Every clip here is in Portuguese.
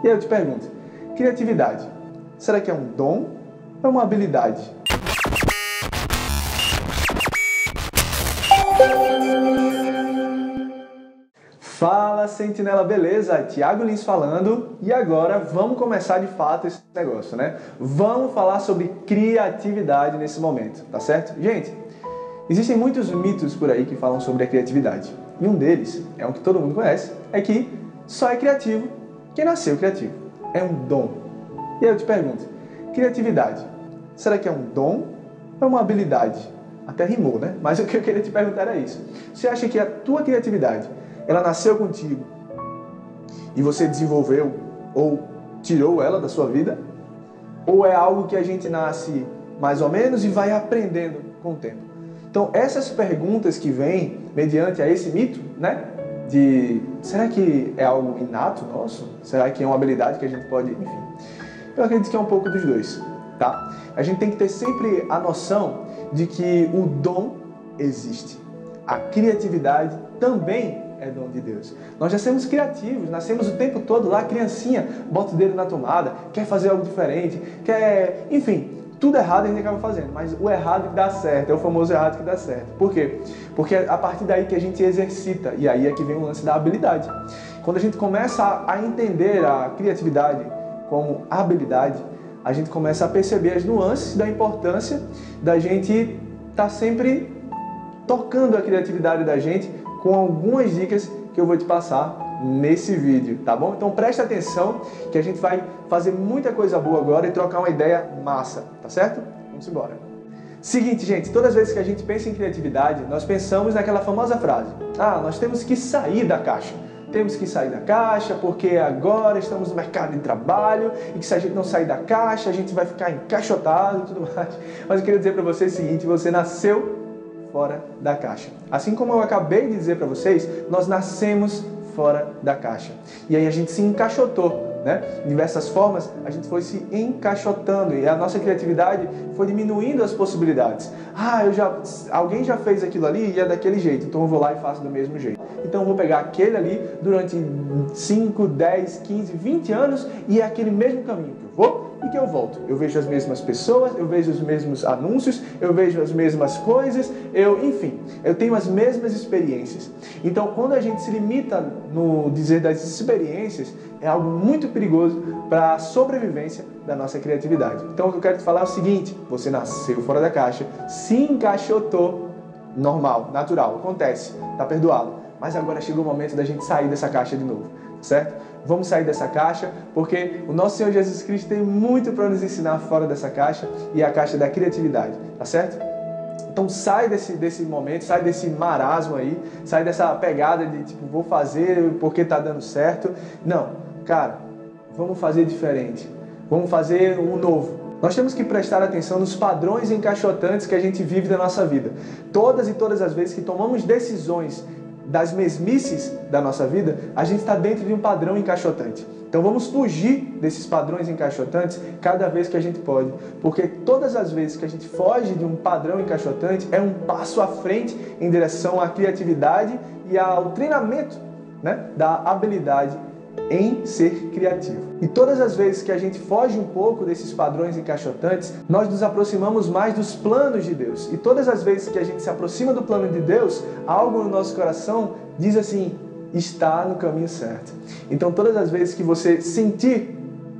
E aí eu te pergunto, criatividade, será que é um dom ou é uma habilidade? Fala, Sentinela, beleza? Thiago Lins falando, e agora vamos começar de fato esse negócio, né? Vamos falar sobre criatividade nesse momento, tá certo? Gente, existem muitos mitos por aí que falam sobre a criatividade, e um deles, é um que todo mundo conhece, é que só é criativo quem nasceu criativo. É um dom. E aí eu te pergunto, criatividade, será que é um dom ou é uma habilidade? Até rimou, né? Mas o que eu queria te perguntar é isso. Você acha que a tua criatividade, ela nasceu contigo e você desenvolveu ou tirou ela da sua vida? Ou é algo que a gente nasce mais ou menos e vai aprendendo com o tempo? Então, essas perguntas que vêm mediante a esse mito, né? Será que é algo inato nosso? Será que é uma habilidade que a gente pode... Enfim, eu acredito que é um pouco dos dois, tá? A gente tem que ter sempre a noção de que o dom existe. A criatividade também é dom de Deus. Nós já somos criativos, nascemos o tempo todo lá, criancinha, bota o dedo na tomada, quer fazer algo diferente, quer... Enfim, tudo errado a gente acaba fazendo, mas o errado que dá certo, é o famoso errado que dá certo. Por quê? Porque é a partir daí que a gente exercita, e aí é que vem o lance da habilidade. Quando a gente começa a entender a criatividade como habilidade, a gente começa a perceber as nuances da importância da gente estar sempre tocando a criatividade da gente com algumas dicas que eu vou te passar nesse vídeo, tá bom? Então presta atenção que a gente vai fazer muita coisa boa agora e trocar uma ideia massa, tá certo? Vamos embora. Seguinte, gente, todas as vezes que a gente pensa em criatividade, nós pensamos naquela famosa frase: ah, nós temos que sair da caixa. Temos que sair da caixa porque agora estamos no mercado de trabalho e que se a gente não sair da caixa, a gente vai ficar encaixotado e tudo mais. Mas eu queria dizer para você o seguinte: você nasceu fora da caixa. Assim como eu acabei de dizer para vocês, nós nascemos fora da caixa. E aí a gente se encaixotou, né? De diversas formas, a gente foi se encaixotando e a nossa criatividade foi diminuindo as possibilidades. Ah, alguém já fez aquilo ali e é daquele jeito, então eu vou lá e faço do mesmo jeito. Então eu vou pegar aquele ali durante 5, 10, 15, 20 anos e é aquele mesmo caminho que eu vou e que eu volto. Eu vejo as mesmas pessoas, eu vejo os mesmos anúncios, eu vejo as mesmas coisas, enfim, eu tenho as mesmas experiências. Então, quando a gente se limita no dizer das experiências, é algo muito perigoso para a sobrevivência da nossa criatividade. Então, o que eu quero te falar é o seguinte: você nasceu fora da caixa, se encaixotou, normal, natural, acontece, tá perdoado. Mas agora chegou o momento da gente sair dessa caixa de novo, certo? Vamos sair dessa caixa, porque o nosso Senhor Jesus Cristo tem muito para nos ensinar fora dessa caixa, e é a caixa da criatividade, tá certo? Então sai desse momento, sai desse marasmo aí, sai dessa pegada de tipo, vou fazer porque tá dando certo. Não, cara, vamos fazer diferente, vamos fazer o novo. Nós temos que prestar atenção nos padrões encaixotantes que a gente vive da nossa vida. Todas e todas as vezes que tomamos decisões das mesmices da nossa vida, a gente está dentro de um padrão encaixotante. Então vamos fugir desses padrões encaixotantes cada vez que a gente pode, porque todas as vezes que a gente foge de um padrão encaixotante é um passo à frente em direção à criatividade e ao treinamento, né, da habilidade em ser criativo. E todas as vezes que a gente foge um pouco desses padrões encaixotantes, nós nos aproximamos mais dos planos de Deus. E todas as vezes que a gente se aproxima do plano de Deus, algo no nosso coração diz assim: está no caminho certo. Então todas as vezes que você sentir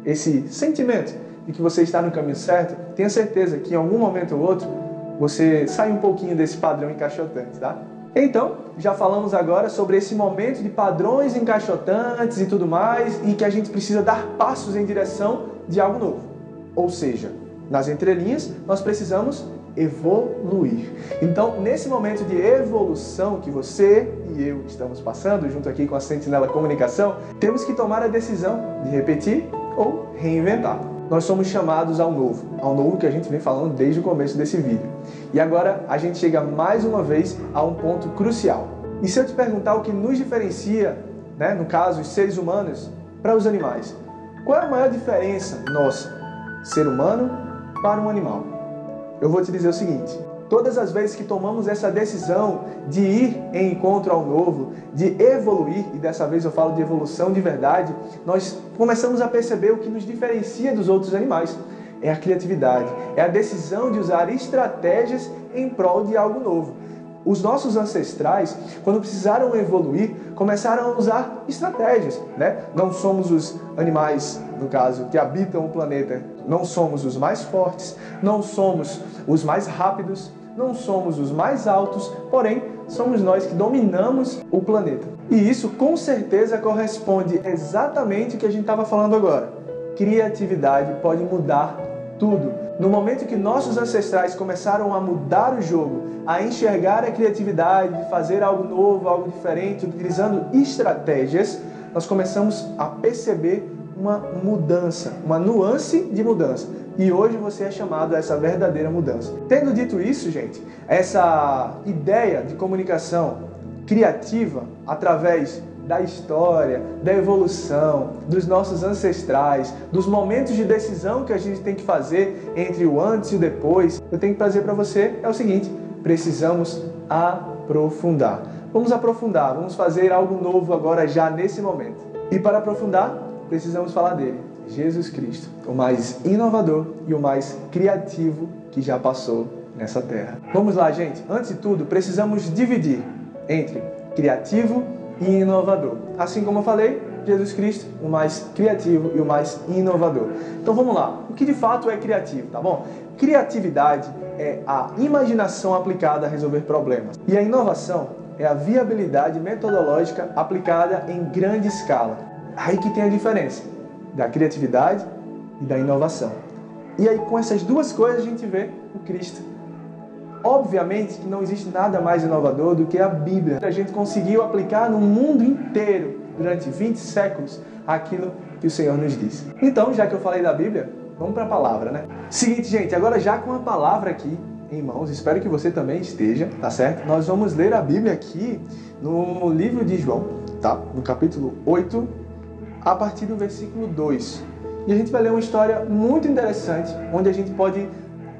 esse sentimento de que você está no caminho certo, tenha certeza que em algum momento ou outro você sai um pouquinho desse padrão encaixotante, tá? Então, já falamos agora sobre esse momento de padrões encaixotantes e tudo mais, e que a gente precisa dar passos em direção de algo novo. Ou seja, nas entrelinhas, nós precisamos evoluir. Então, nesse momento de evolução que você e eu estamos passando, junto aqui com a Sentinela Comunicação, temos que tomar a decisão de repetir ou reinventar. Nós somos chamados ao novo que a gente vem falando desde o começo desse vídeo. E agora a gente chega mais uma vez a um ponto crucial. E se eu te perguntar o que nos diferencia, né, no caso, os seres humanos, para os animais, qual é a maior diferença nossa, ser humano, para um animal? Eu vou te dizer o seguinte: Todas as vezes que tomamos essa decisão de ir em encontro ao novo, de evoluir, e dessa vez eu falo de evolução de verdade, nós começamos a perceber o que nos diferencia dos outros animais. É a criatividade, é a decisão de usar estratégias em prol de algo novo. Os nossos ancestrais, quando precisaram evoluir, começaram a usar estratégias, né? Não somos os animais, no caso, que habitam o planeta, não somos os mais fortes, não somos os mais rápidos, não somos os mais altos, porém, somos nós que dominamos o planeta. E isso, com certeza, corresponde exatamente ao que a gente estava falando agora. Criatividade pode mudar tudo. No momento que nossos ancestrais começaram a mudar o jogo, a enxergar a criatividade, de fazer algo novo, algo diferente, utilizando estratégias, nós começamos a perceber uma mudança, uma nuance de mudança. E hoje você é chamado a essa verdadeira mudança. Tendo dito isso, gente, essa ideia de comunicação criativa através da história, da evolução, dos nossos ancestrais, dos momentos de decisão que a gente tem que fazer entre o antes e o depois, eu tenho que trazer para você é o seguinte: precisamos aprofundar. Vamos aprofundar, vamos fazer algo novo agora já nesse momento. E para aprofundar, precisamos falar dele, Jesus Cristo, o mais inovador e o mais criativo que já passou nessa terra. Vamos lá, gente. Antes de tudo, precisamos dividir entre criativo e inovador. Assim como eu falei, Jesus Cristo, o mais criativo e o mais inovador. Então vamos lá. O que de fato é criativo, tá bom? Criatividade é a imaginação aplicada a resolver problemas. E a inovação é a viabilidade metodológica aplicada em grande escala. Aí que tem a diferença da criatividade e da inovação. E aí com essas duas coisas a gente vê o Cristo. Obviamente que não existe nada mais inovador do que a Bíblia. A gente conseguiu aplicar no mundo inteiro, durante 20 séculos, aquilo que o Senhor nos disse. Então, já que eu falei da Bíblia, vamos para a palavra, né? Seguinte, gente, agora já com a palavra aqui em mãos, espero que você também esteja, tá certo? Nós vamos ler a Bíblia aqui no livro de João, tá? No capítulo 8, a partir do versículo 2. E a gente vai ler uma história muito interessante, onde a gente pode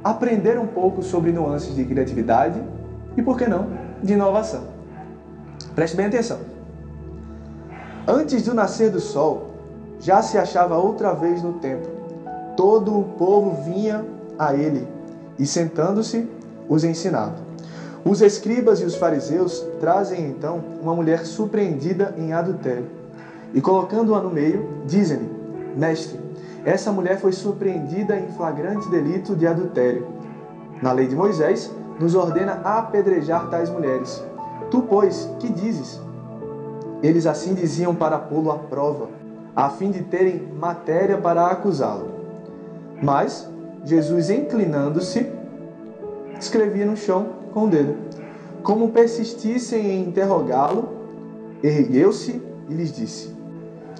aprender um pouco sobre nuances de criatividade e, por que não, de inovação. Preste bem atenção. Antes do nascer do sol, já se achava outra vez no templo. Todo o povo vinha a ele e, sentando-se, os ensinava. Os escribas e os fariseus trazem então uma mulher surpreendida em adultério e, colocando-a no meio, dizem-lhe: Mestre, essa mulher foi surpreendida em flagrante delito de adultério. Na lei de Moisés, nos ordena apedrejar tais mulheres. Tu, pois, que dizes? Eles assim diziam para pô-lo à prova, a fim de terem matéria para acusá-lo. Mas Jesus, inclinando-se, escrevia no chão com o dedo. Como persistissem em interrogá-lo, ergueu-se e lhes disse: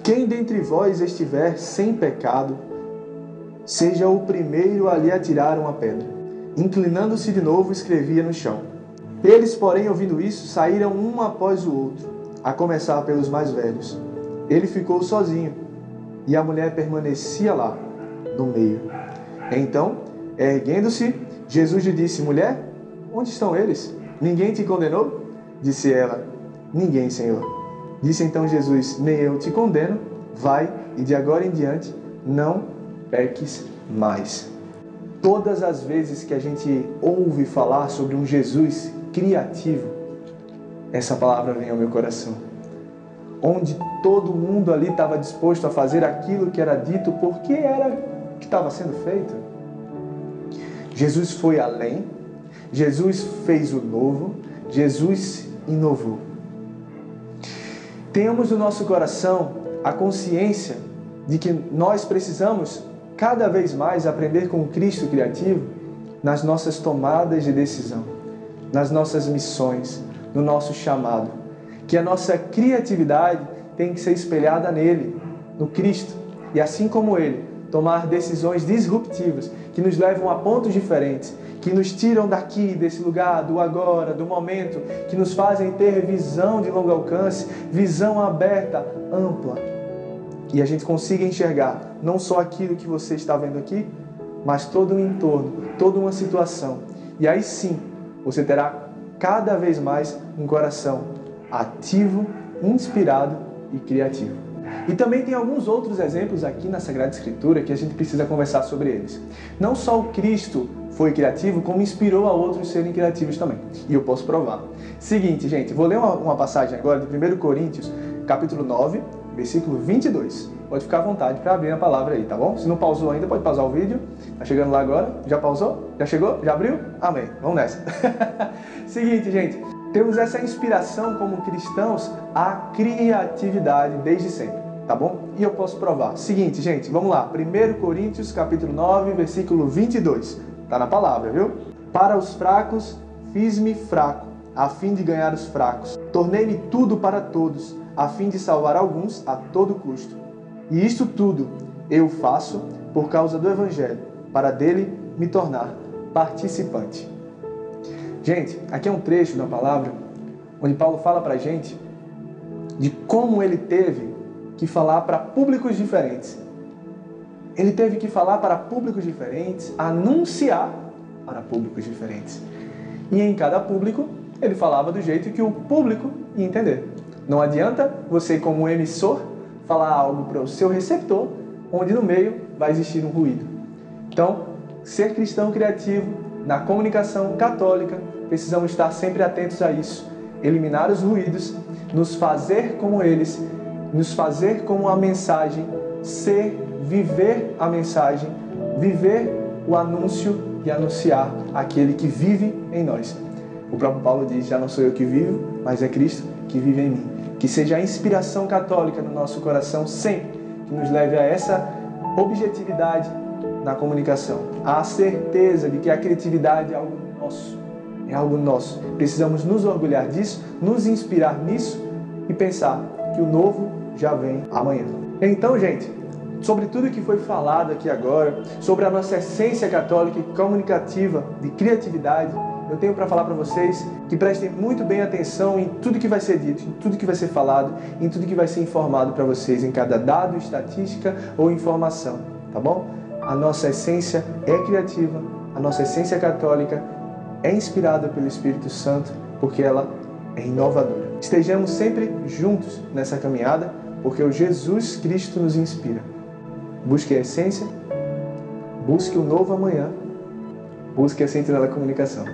Quem dentre vós estiver sem pecado, seja o primeiro a lhe atirar uma pedra. Inclinando-se de novo, escrevia no chão. Eles, porém, ouvindo isso, saíram um após o outro, a começar pelos mais velhos. Ele ficou sozinho, e a mulher permanecia lá, no meio. Então, erguendo-se, Jesus lhe disse: Mulher, onde estão eles? Ninguém te condenou? Disse ela: Ninguém, Senhor. Disse então Jesus: Nem eu te condeno, vai e de agora em diante não peques mais. Todas as vezes que a gente ouve falar sobre um Jesus criativo, essa palavra vem ao meu coração. Onde todo mundo ali estava disposto a fazer aquilo que era dito, porque era que estava sendo feito. Jesus foi além, Jesus fez o novo, Jesus inovou. Tenhamos no nosso coração a consciência de que nós precisamos cada vez mais aprender com o Cristo criativo nas nossas tomadas de decisão, nas nossas missões, no nosso chamado. Que a nossa criatividade tem que ser espelhada nele, no Cristo, e assim como ele, tomar decisões disruptivas que nos levam a pontos diferentes, que nos tiram daqui, desse lugar, do agora, do momento, que nos fazem ter visão de longo alcance, visão aberta, ampla. E a gente consiga enxergar não só aquilo que você está vendo aqui, mas todo um entorno, toda uma situação. E aí sim, você terá cada vez mais um coração ativo, inspirado e criativo. E também tem alguns outros exemplos aqui na Sagrada Escritura que a gente precisa conversar sobre eles. Não só o Cristo foi criativo, como inspirou a outros a serem criativos também. E eu posso provar. Seguinte, gente, vou ler uma passagem agora de 1 Coríntios, capítulo 9, versículo 22. Pode ficar à vontade para abrir a palavra aí, tá bom? Se não pausou ainda, pode pausar o vídeo. Tá chegando lá agora? Já pausou? Já chegou? Já abriu? Amém. Vamos nessa. Seguinte, gente. Temos essa inspiração como cristãos à criatividade desde sempre, tá bom? E eu posso provar. Seguinte, gente, vamos lá. 1 Coríntios, capítulo 9, versículo 22. Tá na palavra, viu? Para os fracos, fiz-me fraco, a fim de ganhar os fracos. Tornei-me tudo para todos, a fim de salvar alguns a todo custo. E isto tudo eu faço por causa do Evangelho, para dele me tornar participante. Gente, aqui é um trecho da palavra onde Paulo fala pra gente de como ele teve que falar para públicos diferentes. Ele teve que falar para públicos diferentes, anunciar para públicos diferentes. E em cada público, ele falava do jeito que o público ia entender. Não adianta você, como emissor, falar algo para o seu receptor, onde no meio vai existir um ruído. Então, ser cristão criativo, na comunicação católica, precisamos estar sempre atentos a isso, eliminar os ruídos, nos fazer como eles, nos fazer como a mensagem, viver a mensagem, viver o anúncio e anunciar aquele que vive em nós. O próprio Paulo diz, já não sou eu que vivo, mas é Cristo que vive em mim. Que seja a inspiração católica no nosso coração sempre, que nos leve a essa objetividade na comunicação, a certeza de que a criatividade é algo nosso, é algo nosso. Precisamos nos orgulhar disso, nos inspirar nisso e pensar que o novo já vem amanhã. Então, gente, sobre tudo que foi falado aqui agora, sobre a nossa essência católica e comunicativa de criatividade, eu tenho para falar para vocês que prestem muito bem atenção em tudo que vai ser dito, em tudo que vai ser falado, em tudo que vai ser informado para vocês, em cada dado, estatística ou informação, tá bom? A nossa essência é criativa, a nossa essência católica é inspirada pelo Espírito Santo, porque ela é inovadora. Estejamos sempre juntos nessa caminhada, porque o Jesus Cristo nos inspira. Busque a essência, busque o novo amanhã, busque a Sentinela Comunicação.